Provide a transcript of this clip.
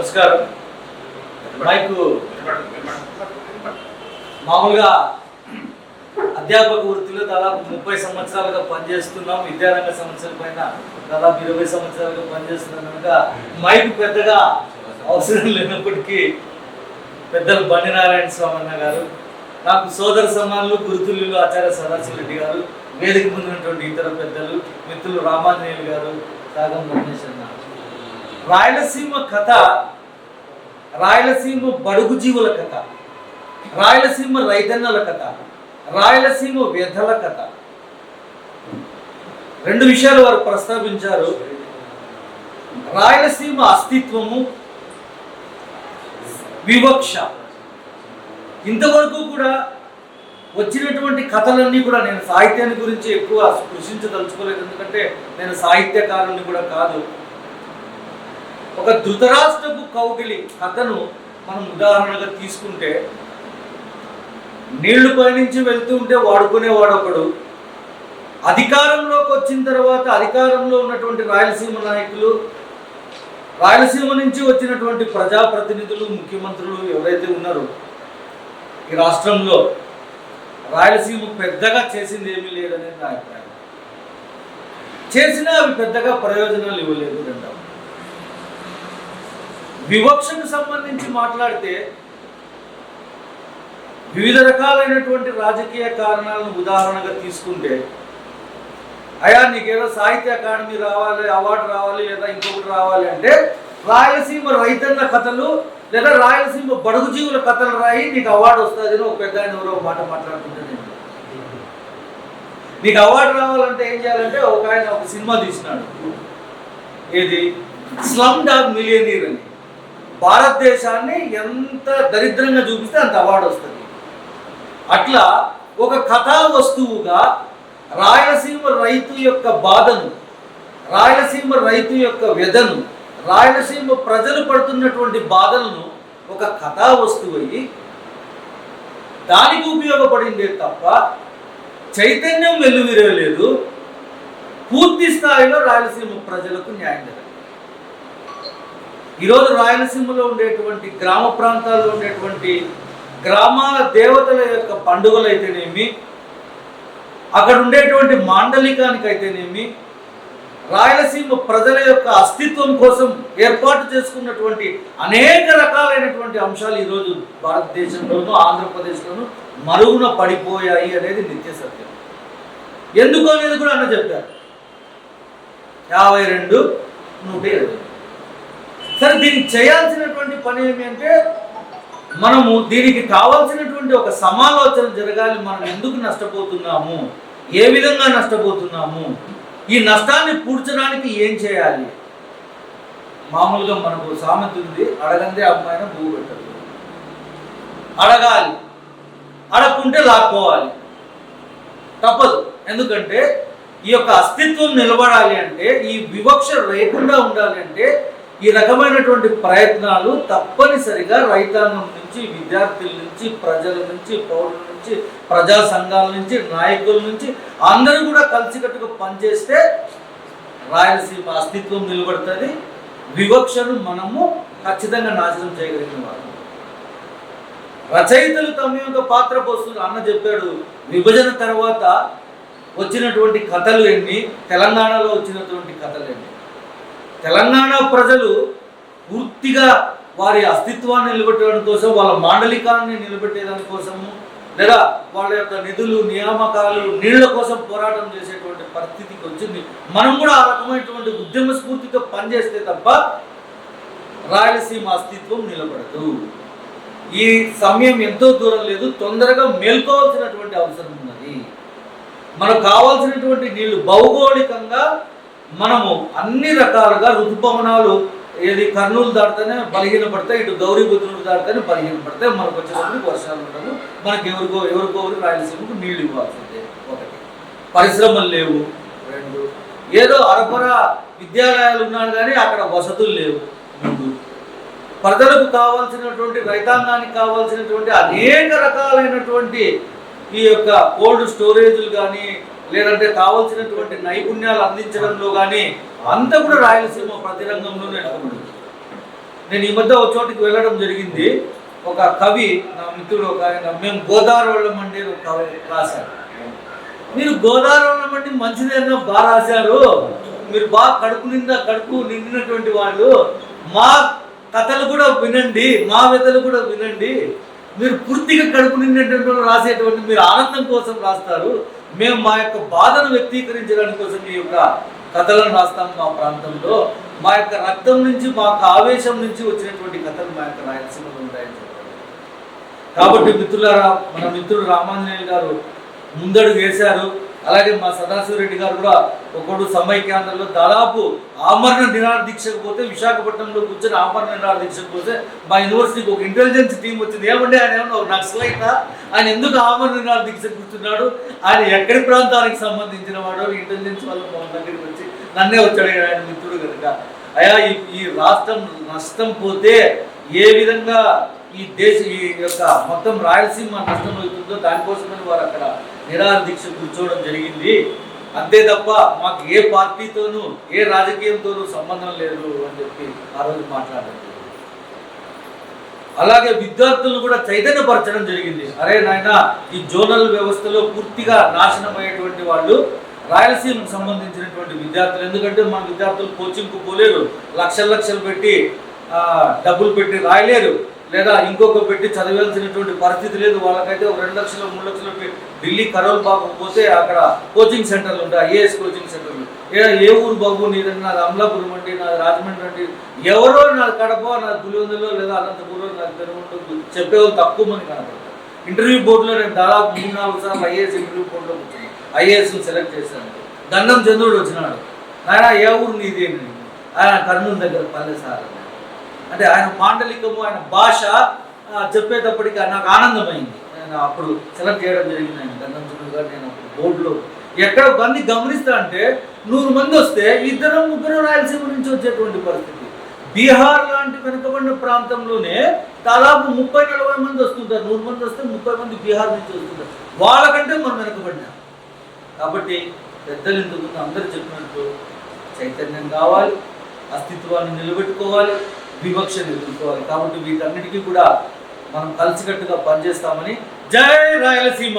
నమస్కారం. మైకు మామూలుగా అధ్యాపక వృత్తిలో దాదాపు 30 సంవత్సరాలుగా పనిచేస్తున్నాం. విద్యారంగ సమస్యల పైన దాదాపు 20 సంవత్సరాలుగా పనిచేస్తున్నాం కనుక మైకు పెద్దగా అవసరం లేనప్పటికీ పెద్దలు బండి నారాయణ స్వామి అన్న గారు, నాకు సోదర సమానులు గురుతుల్యులు ఆచార్య సదాశివ రెడ్డి గారు, వేదిక ముందున్నటువంటి ఇతర పెద్దలు మిత్రులు రామాంజనేయులు గారు, సాగం రమేష్ అన్న. రాయలసీమ కథ రాయలసీమ బడుగు జీవుల కథ, రాయలసీమ రైతన్నల కథ, రాయలసీమ వ్యధల కథ. రెండు విషయాలు వారు ప్రస్తావించారు. రాయలసీమ అస్తిత్వము, వివక్ష. ఇంతవరకు కూడా వచ్చినటువంటి కథలన్నీ కూడా, నేను సాహిత్యాన్ని గురించి ఎక్కువ స్పృశించదలుచుకోలేదు, ఎందుకంటే నేను సాహిత్యకారుని కూడా కాదు. ఒక ధృతరాష్ట్రపు కౌగిలి కథను మనం ఉదాహరణగా తీసుకుంటే, నీళ్లు పయనించి వెళ్తూ ఉంటే వాడుకునేవాడు ఒకడు, అధికారంలోకి వచ్చిన తర్వాత అధికారంలో ఉన్నటువంటి రాయలసీమ నాయకులు, రాయలసీమ నుంచి వచ్చినటువంటి ప్రజాప్రతినిధులు, ముఖ్యమంత్రులు ఎవరైతే ఉన్నారో ఈ రాష్ట్రంలో, రాయలసీమ పెద్దగా చేసింది ఏమీ లేదనేది నా అభిప్రాయం. చేసినా అవి పెద్దగా ప్రయోజనాలు ఇవ్వలేదు. రెండవ వివక్షకు సంబంధించి మాట్లాడితే, వివిధ రకాలైనటువంటి రాజకీయ కారణాలను ఉదాహరణగా తీసుకుంటే, అయ్యా నీకేదో సాహిత్య అకాడమీ రావాలి, అవార్డు రావాలి, లేదా ఇంకొకటి రావాలి అంటే రాయలసీమ రైతన్న కథలు లేదా రాయలసీమ బడుగు జీవుల కథలు రాయి, నీకు అవార్డు వస్తుంది. ఒక పెద్ద ఆయన ఎవరో మాట మాట్లాడుతుంటే, నీకు అవార్డు రావాలంటే ఏం చేయాలంటే, ఒక ఆయన ఒక సినిమా తీసినాడు, ఏది స్లమ్ డాగ్ మిలియనీర్ అని. భారతదేశాన్ని ఎంత దరిద్రంగా చూపిస్తే అంత అవార్డు వస్తుంది. అట్లా ఒక కథా వస్తువుగా రాయలసీమ రైతు యొక్క బాధను, రాయలసీమ రైతు యొక్క వ్యధను, రాయలసీమ ప్రజలు పడుతున్నటువంటి బాధలను ఒక కథా వస్తువు అయ్యి దానికి ఉపయోగపడిందే తప్ప చైతన్యం వెల్లువిరలేదు. పూర్తి స్థాయిలో రాయలసీమ ప్రజలకు న్యాయం జరగదు. ఈరోజు రాయలసీమలో ఉండేటువంటి గ్రామ ప్రాంతాల్లో ఉండేటువంటి గ్రామాల దేవతల యొక్క పండుగలు అయితేనేమి, అక్కడ ఉండేటువంటి మాండలికానికి అయితేనేమి, రాయలసీమ ప్రజల యొక్క అస్తిత్వం కోసం ఏర్పాటు చేసుకున్నటువంటి అనేక రకాలైనటువంటి అంశాలు ఈరోజు భారతదేశంలోనూ ఆంధ్రప్రదేశ్లోనూ మరుగున పడిపోయాయి అనేది నిత్య సత్యం. ఎందుకు అనేది కూడా అన్న చెప్పారు. 52-120. సరే, దీనికి చేయాల్సినటువంటి పని ఏమి అంటే, మనము దీనికి కావాల్సినటువంటి ఒక సమాలోచన జరగాలి. మనం ఎందుకు నష్టపోతున్నాము, ఏ విధంగా నష్టపోతున్నాము, ఈ నష్టాన్ని పూడ్చడానికి ఏం చేయాలి. మామూలుగా మనకు సామెత ఉంది, అడగందే అమ్మాయిన భూ పెట్టదు. అడగాలి, అడగకుంటే లాక్కోవాలి, తప్పదు. ఎందుకంటే ఈ యొక్క అస్తిత్వం నిలబడాలి అంటే, ఈ వివక్ష లేకుండా ఉండాలి అంటే, ఈ రకమైనటువంటి ప్రయత్నాలు తప్పనిసరిగా రైతాంగం నుంచి, విద్యార్థుల నుంచి, ప్రజల నుంచి, పౌరుల నుంచి, ప్రజా సంఘాల నుంచి, నాయకుల నుంచి అందరూ కూడా కలిసికట్టుగా పనిచేస్తే రాయలసీమ అస్తిత్వం నిలబడుతుంది. వివక్షను మనము ఖచ్చితంగా నాశనం చేయగలిగిన వాళ్ళు. రచయితలు తమ యొక్క పాత్ర పోస్తున్నారు. అన్న చెప్పాడు, విభజన తర్వాత వచ్చినటువంటి కథలు ఎన్ని, తెలంగాణలో వచ్చినటువంటి కథలు ఎన్ని. తెలంగాణ ప్రజలు పూర్తిగా వారి అస్తిత్వాన్ని నిలబెట్టడం కోసం, వాళ్ళ మాండలికాన్ని నిలబెట్టేదాని కోసము, లేదా వాళ్ళ యొక్క నిధులు, నియామకాలు, నీళ్ల కోసం పోరాటం చేసేటువంటి పరిస్థితికి వచ్చింది. మనం కూడా ఆ రకమైనటువంటి ఉద్యమ స్ఫూర్తితో పనిచేస్తే తప్ప రాయలసీమ అస్తిత్వం నిలబడదు. ఈ సమయం ఎంతో దూరం లేదు, తొందరగా మేల్కోవాల్సినటువంటి అవసరం ఉన్నది. మనకు కావాల్సినటువంటి నీళ్లు భౌగోళికంగా మనము అన్ని రకాలుగా ఋతుపవనాలు, ఏది కర్నూలు దాటితేనే బలహీన పడతాయి, ఇటు గౌరీబుద్ధుడు దాటితేనే బలహీన పడతాయి. మనకు వచ్చేటప్పుడు వర్షాలు ఉండవు. మనకి ఎవరికో రాయలసీమకు నీళ్లు ఇవ్వాల్సిందే. ఒకటి, పరిశ్రమలు లేవు. రెండు, ఏదో అరకొర విద్యాలయాలు ఉన్నాయి కానీ అక్కడ వసతులు లేవు. మూడు, ప్రజలకు కావాల్సినటువంటి, రైతాంగానికి కావాల్సినటువంటి అనేక రకాలైనటువంటి ఈ యొక్క కోల్డ్ స్టోరేజ్లు కానీ, లేదంటే కావాల్సినటువంటి నైపుణ్యాలు అందించడంలో కానీ అంతా కూడా రాయలసీమ ప్రతి రంగంలోనే ఎదుర్కొంటుంది. నేను ఈ మధ్య ఒక చోటికి వెళ్ళడం జరిగింది. ఒక కవి, నా మిత్రుడు ఒక ఆయన, మేము గోదావరి వాళ్ళం అండి ఒక కవి రాశారు. మీరు గోదావరి వాళ్ళం అండి మంచిదేనా బాగా రాశారు, మీరు బాగా కడుపు నిండినటువంటి వాళ్ళు, మా కథలు కూడా వినండి, మా వ్యతలు కూడా వినండి. మీరు పూర్తిగా కడుపు నిండినటువంటి రాసేటువంటి మీరు ఆనందం కోసం రాస్తారు, మేము మా యొక్క బాధను వ్యక్తీకరించడానికి కోసం మీ యొక్క కథలను రాస్తాం. మా ప్రాంతంలో మా యొక్క రక్తం నుంచి, మా యొక్క ఆవేశం నుంచి వచ్చినటువంటి కథలు మా యొక్క రాయలసీమలో ఉంటాయని చెప్పారు. కాబట్టి మిత్రులారా, మన మిత్రుడు రామాంజనేయులు గారు ముందడుగు వేశారు. అలాగే మా సదాశివరెడ్డి గారు కూడా ఒకడు సమైక్యాంధ్రలో దాదాపు ఆమరణ నిరాహార దీక్షకు పోతే, విశాఖపట్నంలో కూర్చొని ఆమరణ నిరాహార దీక్షకు పోతే మా యూనివర్సిటీకి ఒక ఇంటెలిజెన్స్ టీం వచ్చింది. ఏమంటే ఆయన ఏమన్నా ఒక నక్సలైటా, ఆయన ఎందుకు ఆమరణ నిరాహార దీక్షకు కూర్చున్నాడు, ఆయన ఎక్కడి ప్రాంతానికి సంబంధించిన వాడు, ఇంటెలిజెన్స్ వాళ్ళు మా దగ్గరికి వచ్చి నన్నే వచ్చాడు ఆయన మిత్రుడు కనుక. అయ్యా ఈ రాష్ట్రం నష్టం పోతే ఏ విధంగా ఈ యొక్క మొత్తం రాయలసీమ నష్టం అవుతుందో దానికోసమని వారు అక్కడ నిరాహార దీక్ష కూర్చోవడం జరిగింది. అంతే తప్ప మాకు ఏ పార్టీతోనూ ఏ రాజకీయంతోనూ సంబంధం లేదు అని చెప్పి ఆ రోజు మాట్లాడారు. అలాగే విద్యార్థులను కూడా చైతన్యపరచడం జరిగింది. అరే నాయన, ఈ జోనల్ వ్యవస్థలో పూర్తిగా నాశనం అయ్యేటువంటి వాళ్ళు రాయలసీమకు సంబంధించినటువంటి విద్యార్థులు. ఎందుకంటే మన విద్యార్థులు కోచింగ్కు పోలేరు, లక్షలు పెట్టి డబ్బులు పెట్టి రాయలేరు, లేదా ఇంకొక పెట్టి చదవాల్సినటువంటి పరిస్థితి లేదు. వాళ్ళకైతే 2 లక్షలు 3 లక్షలు పెట్టి ఢిల్లీ కరోల్ బాబు పోతే అక్కడ కోచింగ్ సెంటర్లు ఉంటాయి, ఐఏఎస్ కోచింగ్ సెంటర్లు. ఏ ఊరు బాబు నీదండి, నాది అమలాపురం అండి, నాది రాజమండ్రి అండి, ఎవరో నాది కడప, నాది పులివెందులో లేదా అనంతపురం, నాది పెనుగొండ చెప్పేవాళ్ళు తక్కువ మంది కనపడతారు. ఇంటర్వ్యూ బోర్డులో నేను దాదాపు 3-4 సార్లు ఐఏఎస్ ఇంటర్వ్యూ బోర్డులో కూర్చున్నాను, ఐఏఎస్ను సెలెక్ట్ చేశాను. గంధం చంద్రుడు వచ్చినాడు, ఆయన ఏ ఊరు నీది అని, ఆయన కర్నూలు దగ్గర పల్లె సార్ అంటే ఆయన మాండలికము, ఆయన భాష చెప్పేటప్పటికి నాకు ఆనందమైంది. నేను అప్పుడు సెలెక్ట్ చేయడం జరిగింది ఆయన గంధం చంద్రుడు గారు. నేను అప్పుడు బోర్డులో ఎక్కడ మంది గమనిస్తా అంటే 100 మంది వస్తే 2-3 రాయలసీమ నుంచి వచ్చేటువంటి పరిస్థితి. బీహార్ లాంటి వెనుకబడిన ప్రాంతంలోనే దాదాపు 30-40 మంది వస్తుంటారు. 100 మంది వస్తే 30 మంది బీహార్ నుంచి వస్తుంటారు. వాళ్ళకంటే మనం వెనుకబడినా. కాబట్టి పెద్దలు ఇంతకుముందు అందరూ చెప్పినట్టు చైతన్యం కావాలి, అస్తిత్వాన్ని నిలబెట్టుకోవాలి, వివక్షను ఎదుర్కోవాలి. కాబట్టి వీటన్నిటికీ కూడా మనం కలిసికట్టుగా పనిచేస్తామని. జై రాయలసీమ.